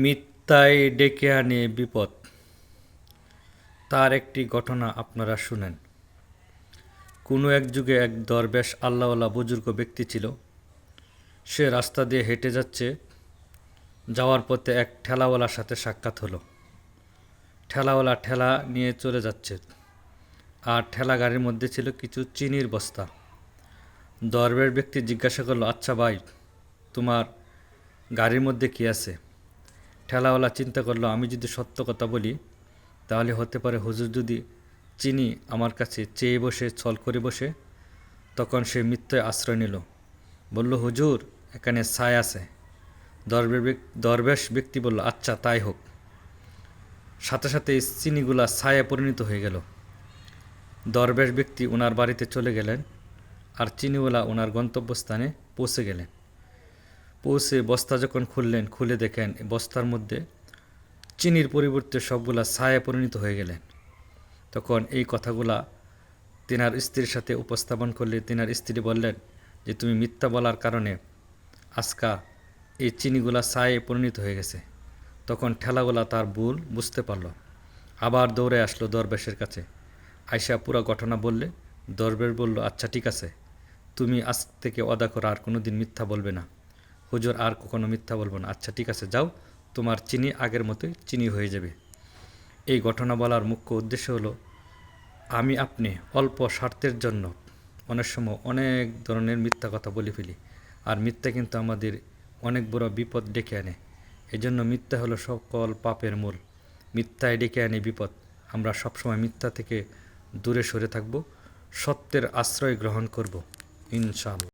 মিথ্যায় ডেকে আনে বিপদ। তার একটি ঘটনা আপনারা শুনেন। কোনো এক যুগে এক দরবেশ আল্লাহওয়ালা বুজুর্গ ব্যক্তি ছিল। সে রাস্তা দিয়ে হেঁটে যাচ্ছে। যাওয়ার পথে এক ঠেলাওয়ালার সাথে সাক্ষাৎ হলো। ঠেলাওয়ালা ঠেলা নিয়ে চলে যাচ্ছে, আর ঠেলা গাড়ির মধ্যে ছিল কিছু চিনির বস্তা। দরবেশ ব্যক্তি জিজ্ঞাসা করলো, আচ্ছা ভাই, তোমার গাড়ির মধ্যে কী আছে? ঠেলাওয়ালা চিন্তা করলো, আমি যদি সত্য কথা বলি তাহলে হতে পারে হুজুর যদি চিনি আমার কাছে চেয়ে বসে, ছল করে বসে। তখন সে মিথ্যায় আশ্রয় নিল, বলল, হুজুর এখানে ছাই আছে। দরবেশ ব্যক্তি বলল, আচ্ছা তাই হোক। সাথে সাথে চিনিগুলা ছায়ে পরিণত হয়ে গেল। দরবেশ ব্যক্তি ওনার বাড়িতে চলে গেলেন, আর চিনিওয়ালা ওনার গন্তব্যস্থানে পৌঁছে গেলেন। পৌঁছে বস্তা যখন খুললেন, খুলে দেখেন বস্তার মধ্যে চিনির পরিবর্তে সবগুলা ছায়ে পরিণত হয়ে গেলেন। তখন এই কথাগুলা তিনার স্ত্রীর সাথে উপস্থাপন করলে তিনার স্ত্রী বললেন যে, তুমি মিথ্যা বলার কারণে আজকা এই চিনিগুলা ছায়ে পরিণত হয়ে গেছে। তখন ঠেলাগুলা তার ভুল বুঝতে পারল, আবার দৌড়ে আসলো দরবেশের কাছে। আয়সা পুরো ঘটনা বললে। দরবেশ বলল, আচ্ছা ঠিক আছে, তুমি আজ থেকে ওয়াদা করো আর কোনো দিন মিথ্যা বলবে না। হুজুর আর কখনো মিথ্যা বলবো না। আচ্ছা ঠিক আছে, যাও, তোমার চিনি আগের মতোই চিনি হয়ে যাবে। এই ঘটনা বলার মুখ্য উদ্দেশ্য হলো, আমি আপনি অল্প স্বার্থের জন্য অনেক সময় অনেক ধরনের মিথ্যা কথা বলে ফেলি, আর মিথ্যা কিন্তু আমাদের অনেক বড় বিপদ ডেকে আনে। এজন্য মিথ্যা হলো সকল পাপের মূল। মিথ্যায় ডেকে আনে বিপদ। আমরা সবসময় মিথ্যা থেকে দূরে সরে থাকব, সত্যের আশ্রয় গ্রহণ করব, ইনশাআল্লাহ।